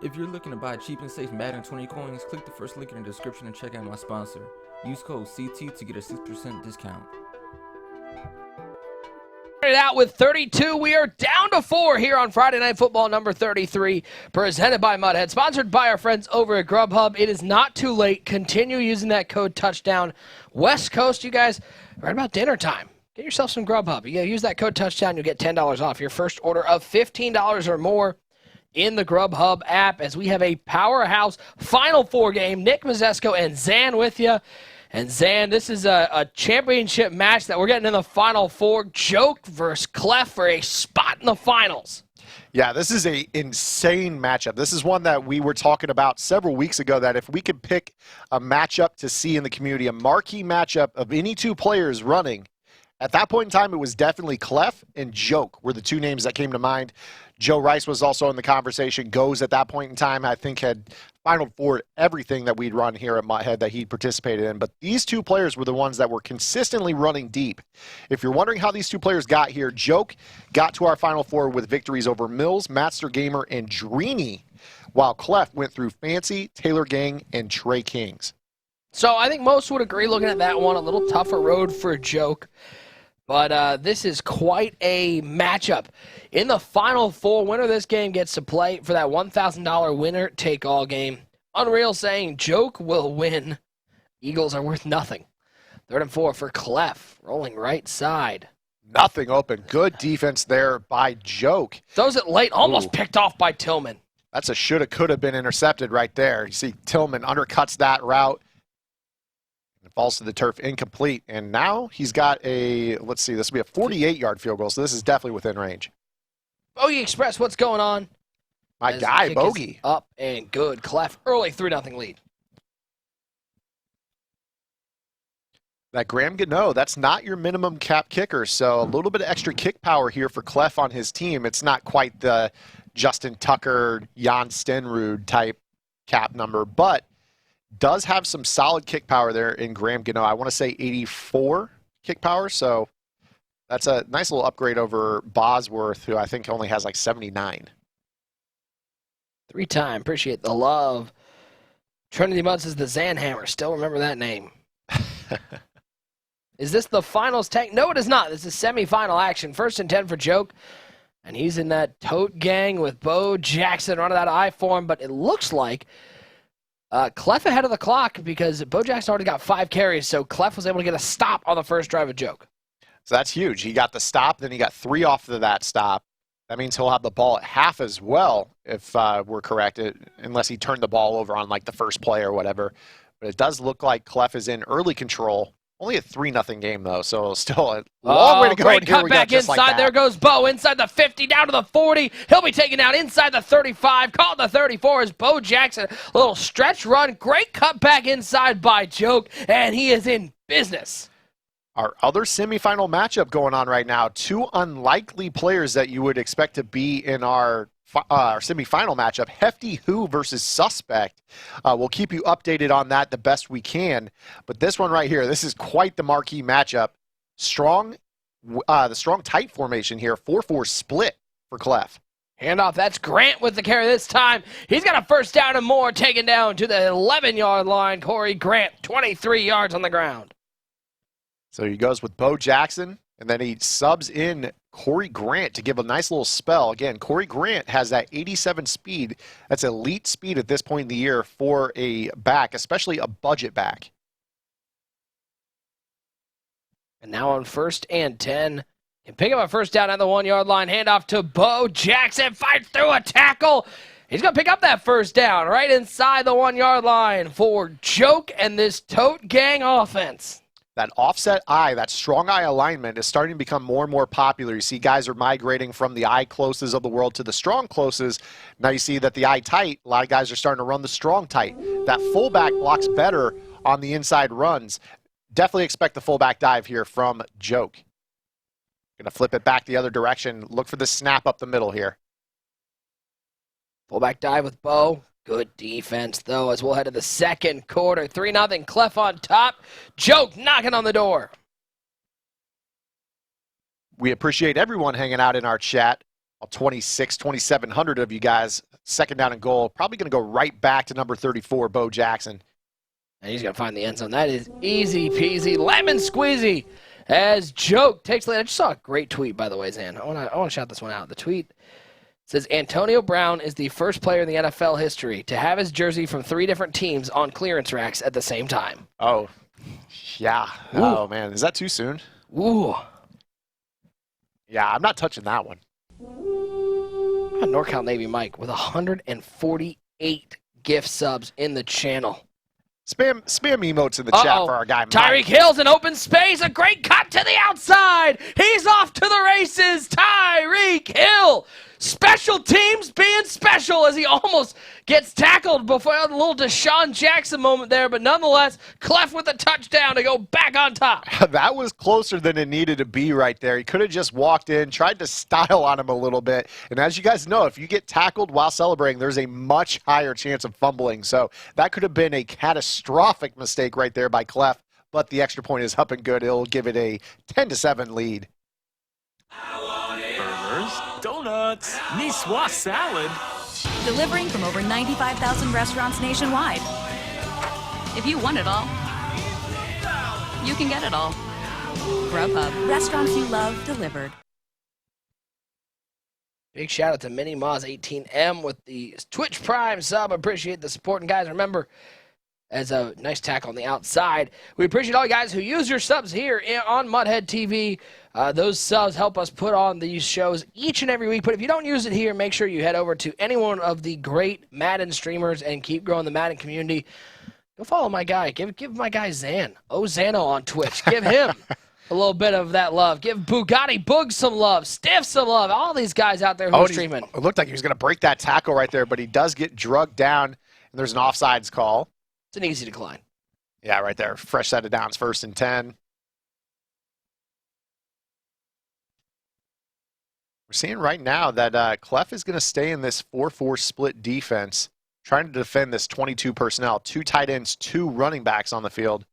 If you're looking to buy cheap and safe Madden 20 coins, click the first link in the description and check out my sponsor. Use code CT to get a 6% discount. It out with 32. We are down to 4 here on Friday Night Football number 33, presented by MutHead, sponsored by our friends over at Grubhub. It is not too late. Continue using that code touchdown. West Coast, you guys, right about dinner time. Get yourself some Grubhub. You use that code touchdown, you'll get $10 off your first order of $15 or more in the Grubhub app, as we have a powerhouse Final Four game. Nick Mazesco and Zan with you. And Zan, this is a championship match that we're getting in the Final Four. Joke versus Clef for a spot in the finals. Yeah, this is an insane matchup. This is one that we were talking about several weeks ago, that if we could pick a matchup to see in the community, a marquee matchup of any two players running, at that point in time, it was definitely Clef and Joke were the two names that came to mind. Joe Rice was also in the conversation. Goes at that point in time, I think, had Final Four everything that we'd run here at MutHead that he participated in. But these two players were the ones that were consistently running deep. If you're wondering how these two players got here, Joke got to our Final Four with victories over Mills, Master Gamer, and Dreeny, while Clef went through Fancy, Taylor Gang, and Trey Kings. So I think most would agree, looking at that one, a little tougher road for Joke. But this is quite a matchup. In the Final Four, winner of this game gets to play for that $1,000 winner-take-all game. Unreal saying Joke will win. Eagles are worth nothing. 3rd and 4 for Clef, rolling right side. Nothing open. Good defense there by Joke. Throws it late, almost picked off by Tillman. That's a shoulda, coulda been intercepted right there. You see Tillman undercuts that route. Falls to the turf, incomplete. And now he's got a, let's see, this will be a 48-yard field goal, so this is definitely within range. Bogey Express, what's going on? My guy, Bogey. Up and good. Clef, early 3-0 lead. That Graham Gano, that's not your minimum cap kicker, so a little bit of extra kick power here for Clef on his team. It's not quite the Justin Tucker, Jan Stenrud type cap number, but does have some solid kick power there in Graham Gano. I want to say 84 kick power, so that's a nice little upgrade over Bosworth, who I think only has like 79. 3-time, appreciate the love. Trinity Mud says the Zanhammer, still remember that name. Is this the finals tank? No, it is not. This is semifinal action. 1st and 10 for Joke, and he's in that tote gang with Bo Jackson running that I form, but it looks like Clef ahead of the clock because Bo Jackson already got 5 carries, so Clef was able to get a stop on the first drive of Joke. So that's huge. He got the stop, then he got 3 off of that stop. That means he'll have the ball at half as well, if we're correct, unless he turned the ball over on like the first play or whatever. But it does look like Clef is in early control. Only a 3-0 game, though, so still a long way to go. Great cut back inside. Like there goes Bo inside the 50, down to the 40. He'll be taken down inside the 35. Caught the 34 as Bo Jackson. A little stretch run. Great cut back inside by Joke, and he is in business. Our other semifinal matchup going on right now. 2 unlikely players that you would expect to be in our semifinal matchup. Hefty Who versus Suspect. We'll keep you updated on that the best we can. But this one right here, this is quite the marquee matchup. The strong tight formation here. 4-4 split for Clef. Handoff, that's Grant with the carry this time. He's got a 1st down and more, taken down to the 11-yard line. Corey Grant, 23 yards on the ground. So he goes with Bo Jackson, and then he subs in Corey Grant to give a nice little spell. Again, Corey Grant has that 87 speed. That's elite speed at this point in the year for a back, especially a budget back. And now on 1st and 10. Can pick up a 1st down at the 1-yard line. Handoff to Bo Jackson. Fight through a tackle. He's going to pick up that 1st down right inside the 1-yard line for Joke and this tote gang offense. That offset eye, that strong eye alignment is starting to become more and more popular. You see guys are migrating from the eye closes of the world to the strong closes. Now you see that the eye tight, a lot of guys are starting to run the strong tight. That fullback blocks better on the inside runs. Definitely expect the fullback dive here from Joke. Going to flip it back the other direction. Look for the snap up the middle here. Fullback dive with Bo. Good defense, though, as we'll head to the 2nd quarter. 3-0, Clef on top. Joke knocking on the door. We appreciate everyone hanging out in our chat. 26, 2,700 of you guys, second down and goal. Probably going to go right back to number 34, Bo Jackson. And he's going to find the end zone. That is easy peasy, lemon squeezy. As Joke takes the lead. I just saw a great tweet, by the way, Zan. I want to shout this one out. The tweet says, Antonio Brown is the first player in the NFL history to have his jersey from 3 different teams on clearance racks at the same time. Oh, yeah. Ooh. Oh, man. Is that too soon? Ooh. Yeah, I'm not touching that one. NorCal Navy Mike with 148 gift subs in the channel. Spam emotes in the chat for our guy, Mike. Tyreek Hill's in open space. A great cut to the outside. He's off to the races. Tyreek Hill. Special teams being special as he almost gets tackled before a little Deshaun Jackson moment there. But nonetheless, Clef with a touchdown to go back on top. That was closer than it needed to be right there. He could have just walked in, tried to style on him a little bit. And as you guys know, if you get tackled while celebrating, there's a much higher chance of fumbling. So that could have been a catastrophic mistake right there by Clef. But the extra point is up and good. It'll give it a 10-7 lead. Burgers, donuts, Niçoise salad. Delivering from over 95,000 restaurants nationwide. If you want it all, you can get it all. Grubhub, restaurants you love delivered. Big shout out to Mini Moz 18M with the Twitch Prime sub. Appreciate the support. And guys, remember, as a nice tackle on the outside, we appreciate all you guys who use your subs here on MutHead TV. Those subs help us put on these shows each and every week. But if you don't use it here, make sure you head over to any one of the great Madden streamers and keep growing the Madden community. Go follow my guy. Give my guy Zan. Zano on Twitch. Give him a little bit of that love. Give Bugatti Boog some love. Stiff some love. All these guys out there who are streaming. It looked like he was going to break that tackle right there, but he does get drugged down, and there's an offsides call. It's an easy decline. Yeah, right there. Fresh set of downs, 1st and 10. We're seeing right now that Clef is going to stay in this 4-4 split defense, trying to defend this 22 personnel, 2 tight ends, 2 running backs on the field.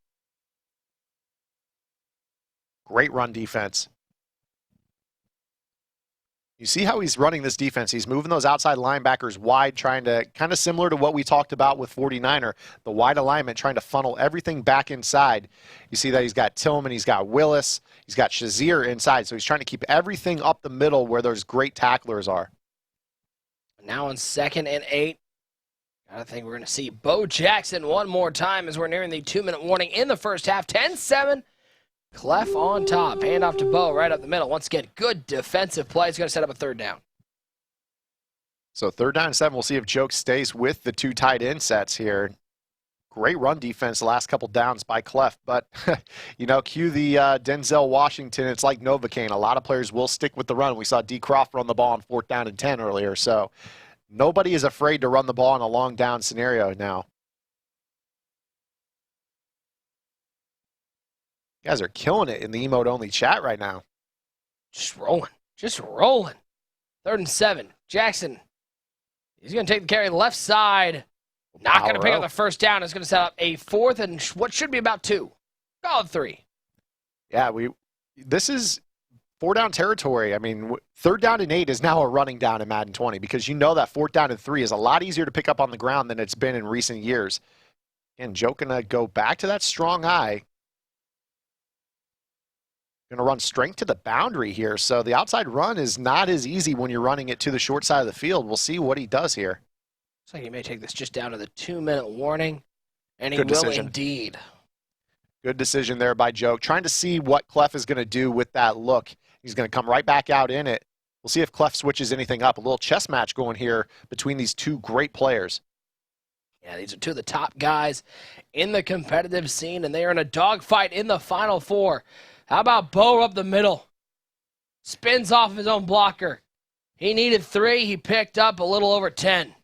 Great run defense. You see how he's running this defense. He's moving those outside linebackers wide, trying to, kind of similar to what we talked about with 49er, the wide alignment, trying to funnel everything back inside. You see that he's got Tillman, he's got Willis, he's got Shazier inside. So he's trying to keep everything up the middle where those great tacklers are. Now on 2nd and 8. I think we're going to see Bo Jackson one more time as we're nearing the 2-minute warning in the first half. 10-7. Clef on top. Hand off to Bo right up the middle. Once again, good defensive play. He's going to set up a 3rd down. So 3rd down and 7. We'll see if Joke stays with the 2 tight end sets here. Great run defense the last couple downs by Clef. But, you know, cue the Denzel Washington. It's like Novocaine. A lot of players will stick with the run. We saw D. Croft run the ball on 4th down and 10 earlier. So nobody is afraid to run the ball in a long down scenario now. You guys are killing it in the emote-only chat right now. Just rolling. Just rolling. 3rd and 7. Jackson. He's going to take the carry left side. Not going to pick up the 1st down. It's going to set up a 4th and what should be about 2. Call it 3. Yeah, this is 4-down territory. I mean, 3rd down and 8 is now a running down in Madden 20 because you know that 4th down and 3 is a lot easier to pick up on the ground than it's been in recent years. Again, Joe going to go back to that strong eye. Going to run strength to the boundary here. So the outside run is not as easy when you're running it to the short side of the field. We'll see what he does here. Looks like he may take this just down to the 2-minute warning. And he Good will decision. indeed. Good decision there by Joke. Trying to see what Clef is going to do with that look. He's going to come right back out in it. We'll see if Clef switches anything up. A little chess match going here between these 2 great players. Yeah, these are 2 of the top guys in the competitive scene, and they are in a dogfight in the Final 4. How about Bo up the middle? Spins off his own blocker. He needed 3. He picked up a little over 10.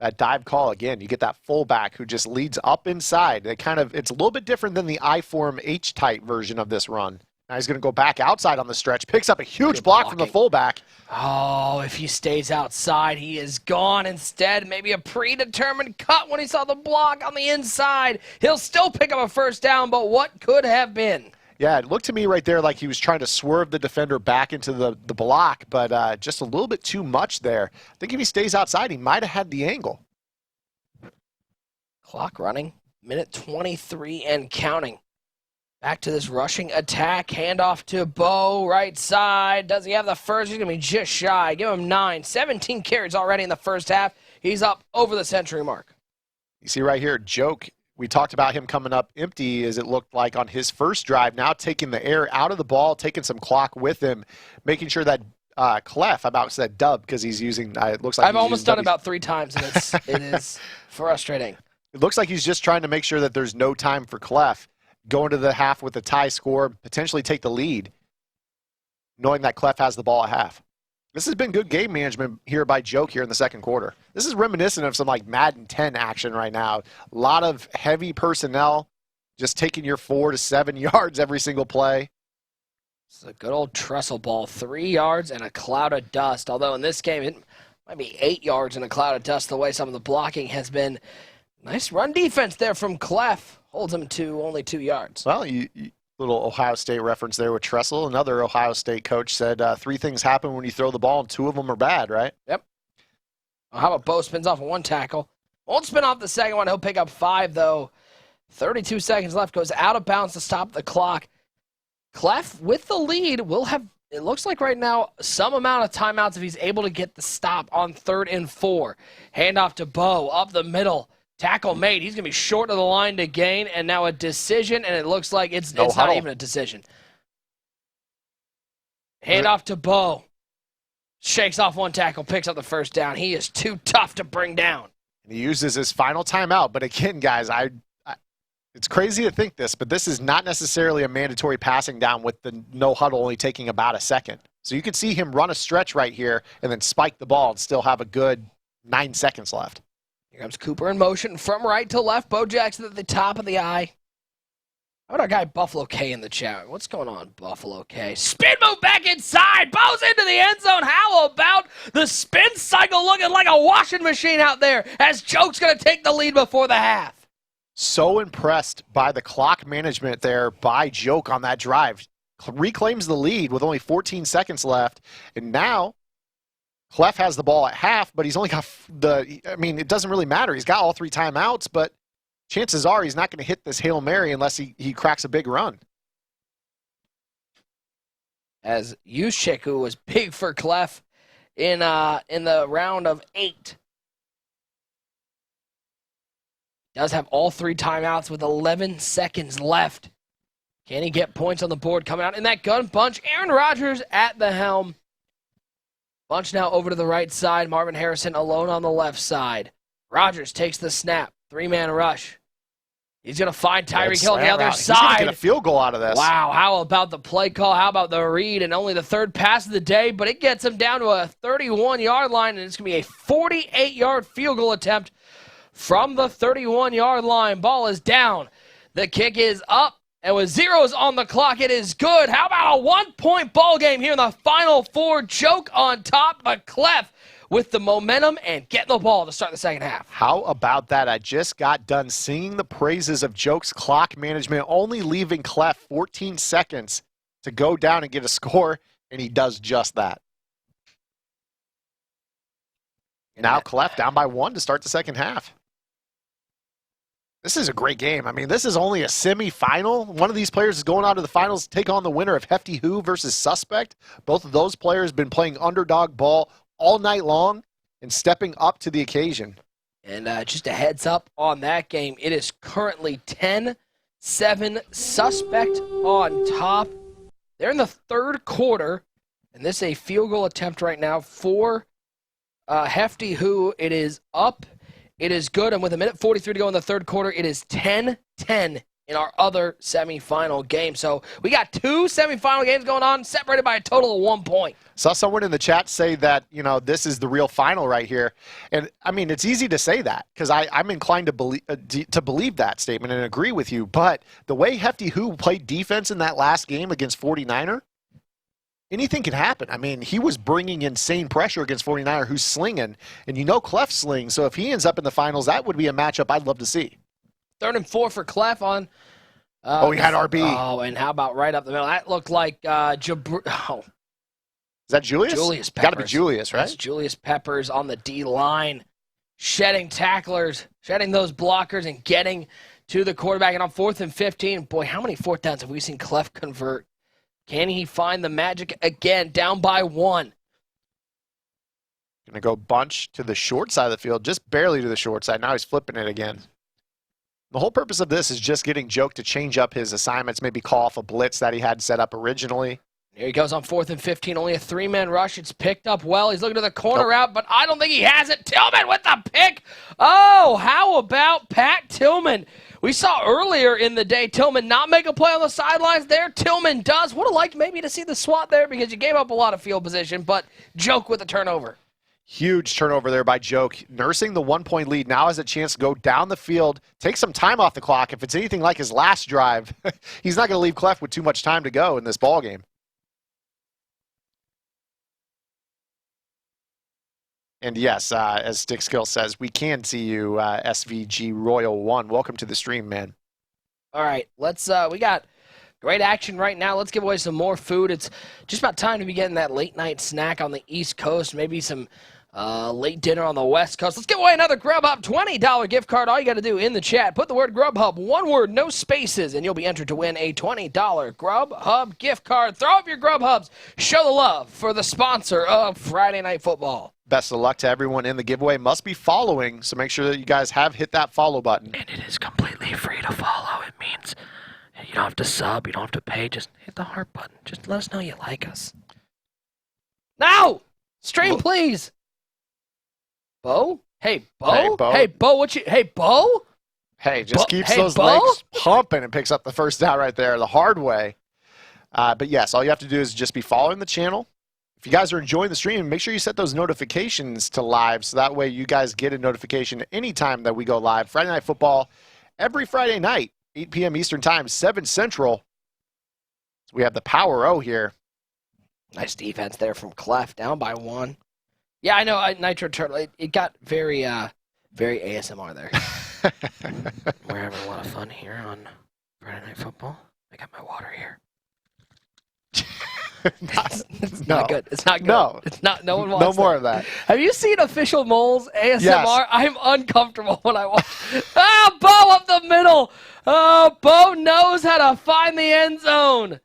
That dive call again, you get that fullback who just leads up inside. It's a little bit different than the I-form H-type version of this run. Now he's going to go back outside on the stretch, picks up a huge block from the fullback. Oh, if he stays outside, he is gone instead. Maybe a predetermined cut when he saw the block on the inside. He'll still pick up a 1st down, but what could have been? Yeah, it looked to me right there like he was trying to swerve the defender back into the block, but just a little bit too much there. I think if he stays outside, he might have had the angle. Clock running. Minute 23 and counting. Back to this rushing attack. Handoff to Bo, right side. Does he have the first? He's going to be just shy. Give him 9. 17 carries already in the first half. He's up over the century mark. You see right here, Joke, we talked about him coming up empty as it looked like on his first drive, now taking the air out of the ball, taking some clock with him, making sure that Clef, I about said dub because he's using, it looks like I've almost done it about 3 times, and it is frustrating. It looks like he's just trying to make sure that there's no time for Clef. Go into the half with a tie score, potentially take the lead, knowing that Clef has the ball at half. This has been good game management here by Joke here in the second quarter. This is reminiscent of some like Madden 10 action right now. A lot of heavy personnel, just taking your 4 to 7 yards every single play. It's a good old trestle ball. 3 yards and a cloud of dust. Although in this game, it might be 8 yards and a cloud of dust the way some of the blocking has been. Nice run defense there from Clef. Holds him to only 2 yards. Well, little Ohio State reference there with Tressel. Another Ohio State coach said 3 things happen when you throw the ball and 2 of them are bad, right? Yep. Well, how about Bo spins off 1 tackle? Won't spin off the second one. He'll pick up 5, though. 32 seconds left. Goes out of bounds to stop the clock. Clef, with the lead, will have, it looks like right now, some amount of timeouts if he's able to get the stop on 3rd and 4. Handoff to Bo, up the middle. Tackle made. He's going to be short of the line to gain, and now a decision, and it looks like it's not even a decision. Handoff to Bo. Shakes off 1 tackle, picks up the first down. He is too tough to bring down. And he uses his final timeout, but again, guys, it's crazy to think this, but this is not necessarily a mandatory passing down with the no huddle only taking about a second. So you could see him run a stretch right here and then spike the ball and still have a good 9 seconds left. Here comes Cooper in motion from right to left. Bo Jackson at the top of the eye. How about our guy Buffalo K in the chat? What's going on, Buffalo K? Spin move back inside. Bo's into the end zone. How about the spin cycle looking like a washing machine out there as Joke's going to take the lead before the half? So impressed by the clock management there by Joke on that drive. Reclaims the lead with only 14 seconds left. And now Clef has the ball at half, but he's only got it doesn't really matter. He's got all 3 timeouts, but chances are he's not going to hit this Hail Mary unless he cracks a big run. As Juszczyk, who was big for Clef in the round of 8, does have all 3 timeouts with 11 seconds left. Can he get points on the board coming out in that gun bunch? Aaron Rodgers at the helm. Bunch now over to the right side. Marvin Harrison alone on the left side. Rodgers takes the snap. 3-man rush. He's going to find Tyreek Hill on the other side. He's going to get a field goal out of this. Wow, how about the play call? How about the read? And only the 3rd pass of the day, but it gets him down to a 31-yard line, and it's going to be a 48-yard field goal attempt from the 31-yard line. Ball is down. The kick is up. And with zeros on the clock, it is good. How about a 1-point ball game here in the final 4? Joke on top, but Clef with the momentum and getting the ball to start the second half. How about that? I just got done singing the praises of Joke's clock management, only leaving Clef 14 seconds to go down and get a score, and he does just that. Now Clef down by 1 to start the second half. This is a great game. I mean, this is only a semifinal. One of these players is going on to the finals to take on the winner of Hefty Who versus Suspect. Both of those players have been playing underdog ball all night long and stepping up to the occasion. And just a heads up on that game, it is currently 10-7 Suspect on top. They're in the 3rd quarter, and this is a field goal attempt right now for Hefty Who. It is up. It is good, and with 1:43 to go in the 3rd quarter, it is 10-10 in our other semifinal game. So we got 2 semifinal games going on, separated by a total of 1 point. Saw someone in the chat say that, this is the real final right here. And, I mean, it's easy to say that because I'm inclined to believe that statement and agree with you. But the way Hefty Who played defense in that last game against 49er, anything can happen. I mean, he was bringing insane pressure against 49er who's slinging, and Clef slings. So if he ends up in the finals, that would be a matchup I'd love to see. 3rd and 4 for Clef on Oh, he had RB. Oh, and how about right up the middle? That looked like Is that Julius? Julius Peppers. Got to be Julius, right? That's Julius Peppers on the D-line, shedding tacklers, shedding those blockers, and getting to the quarterback. And on 4th and 15, boy, how many 4th downs have we seen Clef convert? Can he find the magic again, down by 1? Going to go bunch to the short side of the field, just barely to the short side. Now he's flipping it again. The whole purpose of this is just getting Joke to change up his assignments, maybe call off a blitz that he had set up originally. Here he goes on 4th and 15, only a 3-man rush. It's picked up well. He's looking to the corner route, but I don't think he has it. Tillman with the pick. Oh, how about Pat Tillman? We saw earlier in the day Tillman not make a play on the sidelines there. Tillman does. Would have liked maybe to see the swat there because you gave up a lot of field position, but Joke with the turnover. Huge turnover there by Joke. Nursing the 1-point lead. Now has a chance to go down the field, take some time off the clock. If it's anything like his last drive, he's not going to leave Clef with too much time to go in this ball game. And yes, as Stick Skill says, we can see you, SVG Royal 1. Welcome to the stream, man. All right, let's. We got great action right now. Let's give away some more food. It's just about time to be getting that late night snack on the East Coast, maybe some late dinner on the West Coast. Let's give away another Grubhub $20 gift card. All you got to do in the chat, put the word Grubhub, one word, no spaces, and you'll be entered to win a $20 Grubhub gift card. Throw up your Grubhubs. Show the love for the sponsor of Friday Night Football. Best of luck to everyone in the giveaway. Must be following, so make sure that you guys have hit that follow button. And it is completely free to follow. It means you don't have to sub, you don't have to pay. Just hit the heart button. Just let us know you like us. Now! Stream, please! Bo? Hey, Bo? Hey, Bo. Hey, Bo, what you... Hey, Bo? Hey, just keeps those Bo? legs pumping and picks up the first down right there the hard way. But yes, all you have to do is just be following the channel. If you guys are enjoying the stream, make sure you set those notifications to live so that way you guys get a notification anytime that we go live. Friday Night Football every Friday night, 8 p.m. Eastern Time, 7 Central. So we have the Power O here. Nice defense there from Clef, down by 1. Yeah, I know, Nitro Turtle, it got very ASMR there. We're having a lot of fun here on Friday Night Football. I got my water here. It's not good. It's not good. No. It's not. No one wants No more of that. Have you seen Official Moles ASMR? Yes. I'm uncomfortable when I watch. Bo up the middle. Oh, Bo knows how to find the end zone.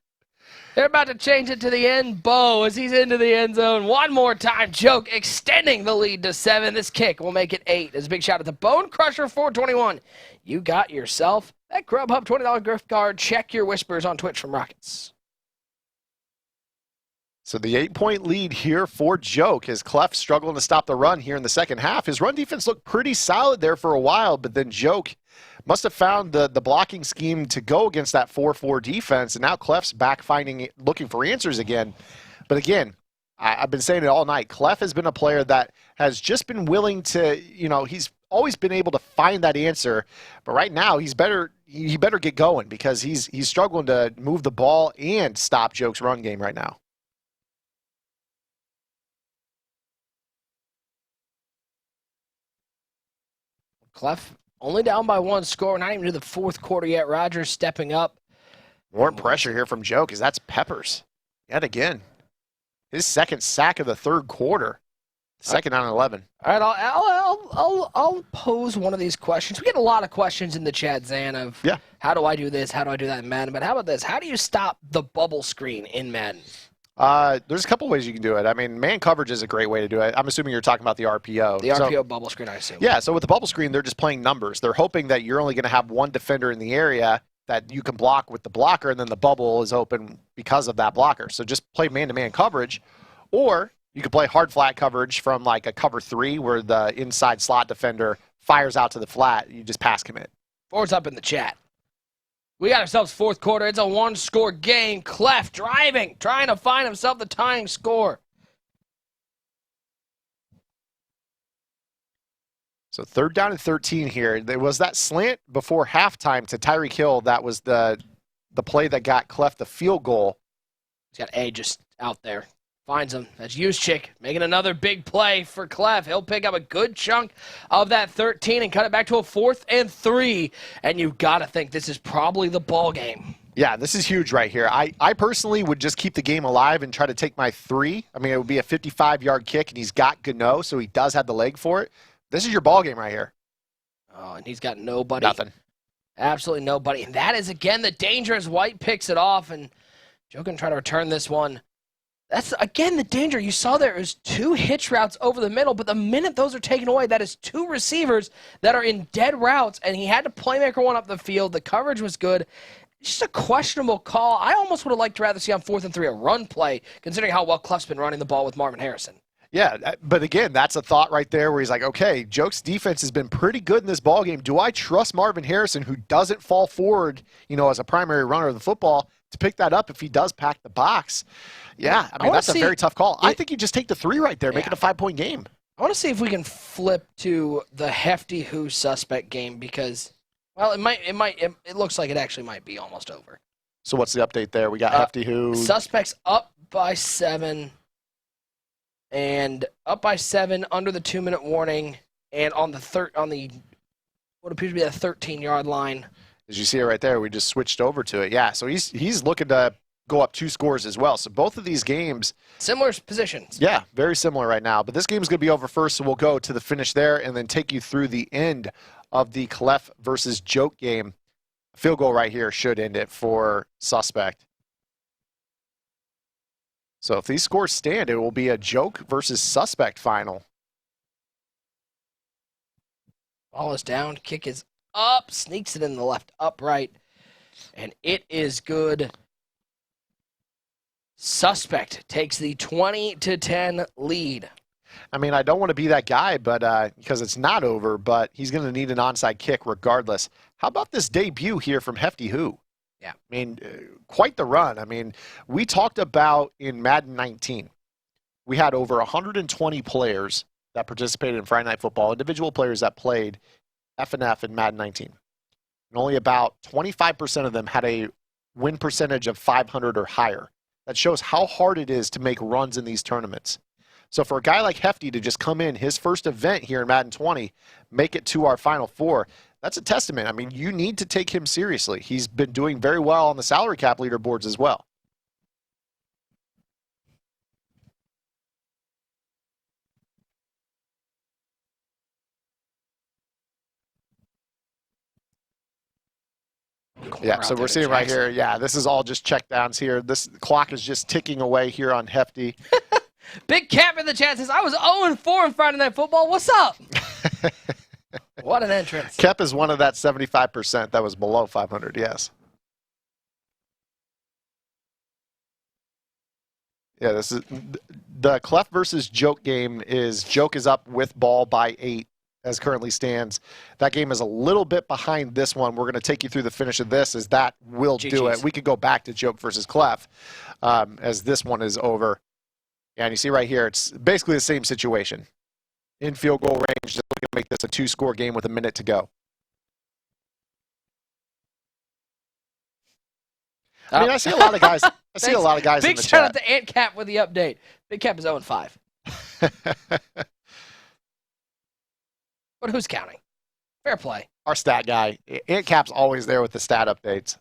They're about to change it to the end. Bo as he's into the end zone. One more time. Joke extending the lead to 7. This kick will make it 8. As a big shout out to Bone Crusher 421. You got yourself that Grubhub $20 gift card. Check your whispers on Twitch from Rockets. So the 8-point lead here for Joke as Clef struggling to stop the run here in the second half. His run defense looked pretty solid there for a while, but then Joke must have found the blocking scheme to go against that 4-4 defense, and now Clef's back looking for answers again. But again, I've been saying it all night. Clef has been a player that has just been willing to, he's always been able to find that answer. But right now, he better get going because he's struggling to move the ball and stop Joke's run game right now. Clef only down by 1 score. Not even to the 4th quarter yet. Rogers stepping up. More pressure here from Joke as that's Peppers. Yet again. His second sack of the 3rd quarter. Second down and 11. All right, I'll pose one of these questions. We get a lot of questions in the chat, Zan, of how do I do this, how do I do that in Madden? But how about this? How do you stop the bubble screen in Madden? There's a couple ways you can do it. I mean, man coverage is a great way to do it. I'm assuming you're talking about the RPO. The RPO bubble screen, I assume. Yeah, so with the bubble screen, they're just playing numbers. They're hoping that you're only going to have one defender in the area that you can block with the blocker, and then the bubble is open because of that blocker. So just play man-to-man coverage, or you could play hard flat coverage from like a cover 3 where the inside slot defender fires out to the flat. You just pass commit. Or it's up in the chat. We got ourselves 4th quarter. It's a 1-score game. Clef driving, trying to find himself the tying score. So 3rd down and 13 here. There was that slant before halftime to Tyreek Hill. That was the play that got Clef the field goal. He's got A just out there. Finds him. That's Juszczyk making another big play for Clef. He'll pick up a good chunk of that 13 and cut it back to a 4th and 3. And you've got to think this is probably the ball game. Yeah, this is huge right here. I personally would just keep the game alive and try to take my 3. I mean, it would be a 55-yard kick, and he's got Gano, so he does have the leg for it. This is your ball game right here. Oh, and he's got nobody. Nothing. Absolutely nobody. And that is, again, the danger as White picks it off. And Joe can try to return this one. That's, again, the danger. You saw there is 2 hitch routes over the middle, but the minute those are taken away, that is 2 receivers that are in dead routes, and he had to playmaker one up the field. The coverage was good. Just a questionable call. I almost would have liked to rather see on 4th and 3 a run play, considering how well Clef's been running the ball with Marvin Harrison. Yeah, but again, that's a thought right there where he's like, okay, Joke's defense has been pretty good in this ballgame. Do I trust Marvin Harrison, who doesn't fall forward, as a primary runner of the football, to pick that up if he does pack the box? Yeah, I mean, that's a very tough call. I think you just take the 3 right there, make it a 5-point game. I want to see if we can flip to the Hefty Who suspect game because, well, it looks like it actually might be almost over. So what's the update there? We got Hefty Who. Suspects up by 7 and up by 7 under the 2-minute warning and on the what appears to be a 13-yard line. As you see it right there, we just switched over to it. Yeah, so he's looking to go up 2 scores as well. So both of these games, similar positions. Yeah, very similar right now. But this game's going to be over first, so we'll go to the finish there and then take you through the end of the Clef versus Joke game. A field goal right here should end it for Suspect. So if these scores stand, it will be a Joke versus Suspect final. Ball is down, kick is up, sneaks it in the left upright, and it is good. Suspect takes the 20-10 lead. I mean, I don't want to be that guy, but because it's not over, but he's going to need an onside kick regardless. How about this debut here from Hefty Who? Yeah. I mean, quite the run. I mean, we talked about in Madden 19, we had over 120 players that participated in Friday Night Football, individual players that played F&F in Madden 19. And only about 25% of them had a win percentage of 500 or higher. That shows how hard it is to make runs in these tournaments. So for a guy like Hefty to just come in, his first event here in Madden 20, make it to our Final Four, that's a testament. I mean, you need to take him seriously. He's been doing very well on the salary cap leaderboards as well. Yeah, so we're seeing right here, yeah, this is all just checkdowns here. This clock is just ticking away here on Hefty. Big Cap in the chat says, I was 0-4 in Friday Night Football. What's up? What an entrance. Kep is one of that 75% that was below 500, yes. Yeah, this is the Clef versus Joke game is Joke is up with ball by 8 as currently stands. That game is a little bit behind this one. We're going to take you through the finish of this as that will do it. We could go back to Joke versus Clef as this one is over. Yeah, and you see right here, it's basically the same situation. In field goal range, just looking to make this a 2-score game with a minute to go. I mean, I see a lot of guys. I see a lot of guys in the chat. Big shout out to Ant Cap with the update. Big Cap is 0-5. But who's counting? Fair play. Our stat guy. Ant Cap's always there with the stat updates.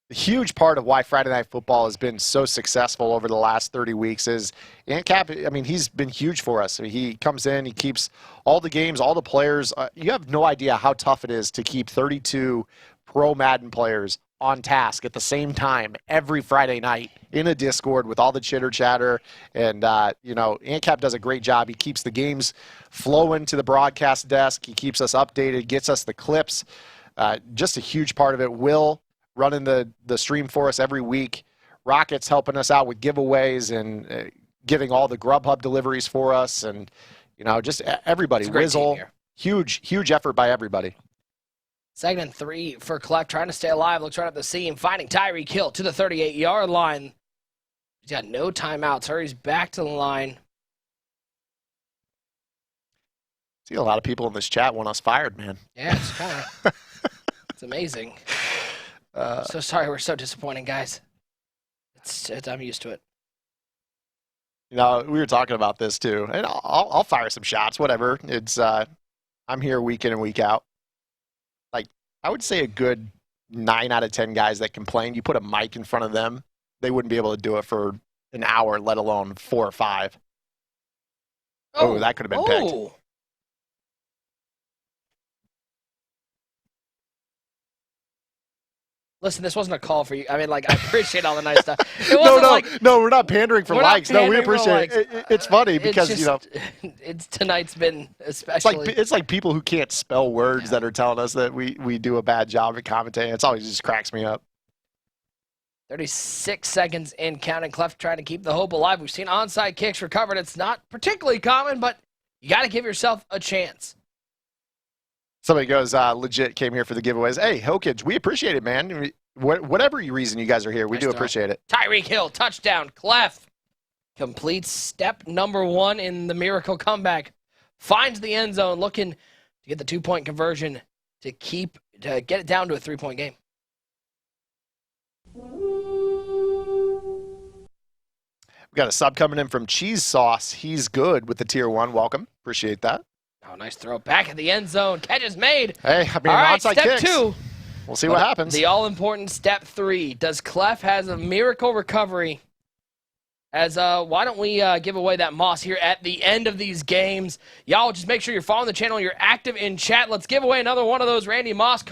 A huge part of why Friday Night Football has been so successful over the last 30 weeks is Ant Cap, I mean, he's been huge for us. He comes in, he keeps all the games, all the players. You have no idea how tough it is to keep 32 pro Madden players on task at the same time every Friday night in a Discord with all the chitter chatter. And, Ant Cap does a great job. He keeps the games flowing to the broadcast desk. He keeps us updated, gets us the clips. Just a huge part of it. Will running the stream for us every week. Rocket's helping us out with giveaways and giving all the Grubhub deliveries for us. And, just everybody. Wizzle. Huge effort by everybody. Second and 3 for Clef, trying to stay alive. Looks right up the seam, finding Tyreek Hill to the 38-yard line. He's got no timeouts. Hurries back to the line. See a lot of people in this chat want us fired, man. Yeah, it's kind of it's amazing. So sorry, we're so disappointing, guys. I'm used to it. You know, we were talking about this too, and I'll fire some shots. Whatever. It's I'm here week in and week out. Like I would say, a good 9 out of 10 guys that complain, you put a mic in front of them, they wouldn't be able to do it for an hour, let alone 4 or 5. Oh, that could have been picked. Listen, this wasn't a call for you. I mean, like, I appreciate all the nice stuff. It wasn't No, we're not pandering for likes. No, we appreciate it. It's funny because, just, you know, it's tonight's been especially. It's like people who can't spell words that are telling us that we do a bad job at commentating. It's always just cracks me up. 36 seconds in, counting. Clef trying to keep the hope alive. We've seen onside kicks recovered. It's not particularly common, but you got to give yourself a chance. Somebody goes, legit came here for the giveaways. Hey, Hokage, we appreciate it, man. Whatever reason you guys are here, we do appreciate it. Tyreek Hill, touchdown. Clef completes step number 1 in the miracle comeback. Finds the end zone, looking to get the 2-point conversion to get it down to a 3-point game. We got a sub coming in from Cheese Sauce. He's good with the tier 1. Welcome. Appreciate that. Oh, nice throw. Back at the end zone. Catch is made. Hey, I mean, all right, onside step kicks. 2. We'll see what happens. The all-important step 3. Does Clef has a miracle recovery? As why don't we give away that moss here at the end of these games? Y'all just make sure you're following the channel. You're active in chat. Let's give away another one of those Randy Moss cards.